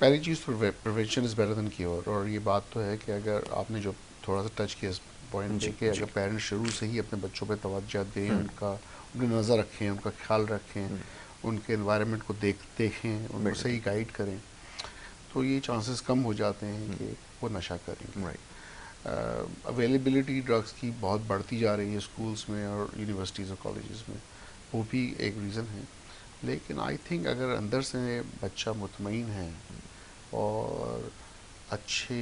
पहली चीज़ तो prevention is better than cure, और ये बात तो है कि अगर आपने जो थोड़ा सा टच किया इस पॉइंट पे कि अगर पेरेंट्स शुरू से ही अपने बच्चों पे तवज्जो दें, उनकी नज़र रखें, उनका ख्याल रखें, उनके एनवायरनमेंट को देखें, उनको सही गाइड करें, तो ये चांसेस कम हो जाते हैं कि वो नशा करेंगे। अवेलेबिलिटी ड्रग्स की बहुत बढ़ती जा रही है स्कूल्स में और यूनिवर्सिटीज़ और कॉलेजेस में, वो भी एक रीज़न है। लेकिन आई थिंक अगर अंदर से बच्चा मुतमईन है और अच्छे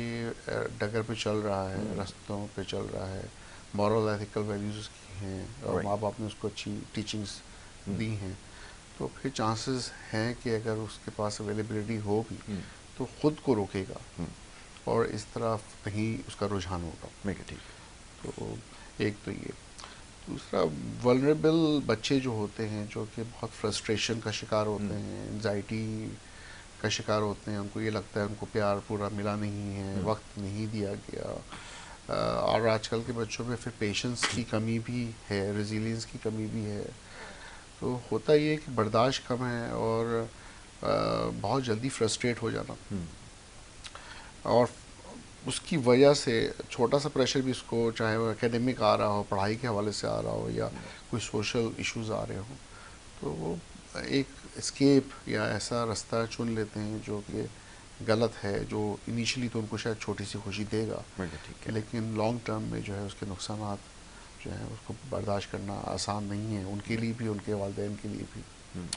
डगर पे चल रहा है, रास्तों पे चल रहा है, मॉरल एथिकल वैल्यूज़ उसकी हैं और माँ बाप ने उसको अच्छी टीचिंग्स दी हैं, तो फिर चांसेस हैं कि अगर उसके पास अवेलेबिलिटी हो भी तो ख़ुद को रोकेगा और इस तरफ नहीं उसका रुझान होगा। ठीक। तो एक तो ये, दूसरा वल्नरेबल बच्चे जो होते हैं, जो कि बहुत फ्रस्ट्रेशन का शिकार होते हैं, एंजाइटी का शिकार होते हैं, उनको ये लगता है उनको प्यार पूरा मिला नहीं है, वक्त नहीं दिया गया, और आजकल के बच्चों में फिर पेशेंस की कमी भी है, रेजिलियंस की कमी भी है। तो होता ये है कि बर्दाश्त कम है और बहुत जल्दी फ्रस्ट्रेट हो जाना, और उसकी वजह से छोटा सा प्रेशर भी इसको, चाहे वो एकेडमिक आ रहा हो, पढ़ाई के हवाले से आ रहा हो या कोई सोशल इश्यूज आ रहे हो, तो वो एक एस्केप या ऐसा रास्ता चुन लेते हैं जो कि गलत है, जो इनिशियली तो उनको शायद छोटी सी खुशी देगा, लेकिन लॉन्ग टर्म में जो है उसके नुकसान जो है उसको बर्दाश्त करना आसान नहीं है, उनके लिए भी, उनके वालिदैन के लिए भी।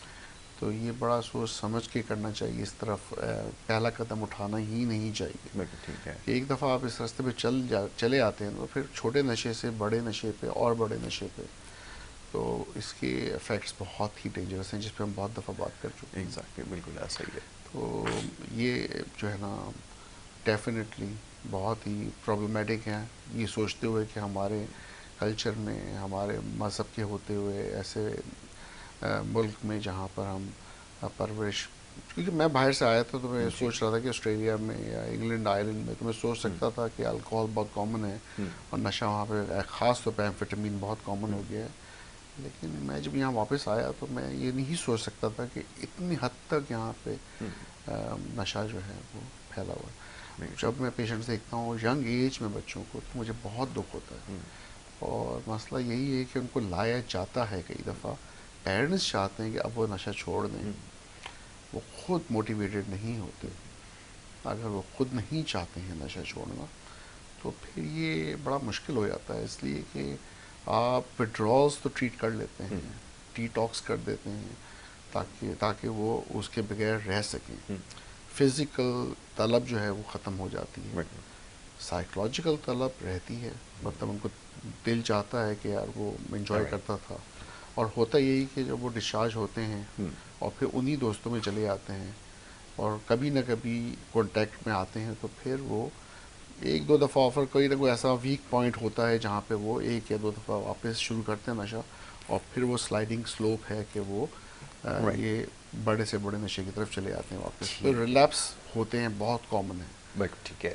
तो ये बड़ा सोच समझ के करना चाहिए, इस तरफ पहला कदम उठाना ही नहीं चाहिए। ठीक है कि एक दफ़ा आप इस रास्ते पे चले आते हैं तो फिर छोटे नशे से बड़े नशे पे और बड़े नशे पे, तो इसके इफ़ेक्ट्स बहुत ही डेंजरस हैं, जिस पे हम बहुत दफ़ा बात कर चुके हैं। एग्जैक्टली, बिल्कुल ऐसा ही है। तो ये जो है ना डेफिनेटली बहुत ही प्रॉब्लमेटिक है, ये सोचते हुए कि हमारे कल्चर में, हमारे मज़हब के होते हुए ऐसे मुल्क में जहाँ पर हम परवरिश, क्योंकि मैं बाहर से आया था तो मैं सोच रहा था कि ऑस्ट्रेलिया में या इंग्लैंड आयरलैंड में तो मैं सोच सकता था कि अल्कोहल बहुत कॉमन है और नशा वहाँ पे ख़ास तौर पर एम्फेटामिन बहुत कॉमन हो गया है, लेकिन मैं जब यहाँ वापस आया तो मैं ये नहीं सोच सकता था कि इतनी हद तक यहाँ पे नशा जो है वो फैला हुआ है। जब मैं पेशेंट्स देखता हूँ यंग एज में बच्चों को, तो मुझे बहुत दुख होता है, और मसला यही है कि उनको लाया जाता है, कई दफ़ा पेरेंट्स चाहते हैं कि अब वो नशा छोड़ दें, वो खुद मोटिवेटेड नहीं होते। अगर वो खुद नहीं चाहते हैं नशा छोड़ना तो फिर ये बड़ा मुश्किल हो जाता है, इसलिए कि आप विड्रॉल्स तो ट्रीट कर लेते हैं, डिटॉक्स कर देते हैं ताकि वो उसके बगैर रह सकें। फिज़िकल तलब जो है वो ख़त्म हो जाती है, साइकोलॉजिकल तलब रहती है, मतलब उनको दिल चाहता है कि यार वो एंजॉय करता था, और होता यही कि जब वो डिस्चार्ज होते हैं और फिर उन्हीं दोस्तों में चले आते हैं और कभी ना कभी कांटेक्ट में आते हैं, तो फिर वो एक दो दफ़ा ऑफ़र, कोई ना कोई ऐसा वीक पॉइंट होता है जहाँ पे वो एक या दो दफ़ा वापस शुरू करते हैं नशा, और फिर वो स्लाइडिंग स्लोप है कि वो ये बड़े से बड़े नशे की तरफ चले आते हैं वापस, तो रिलैप्स होते हैं, बहुत कॉमन है। ठीक है।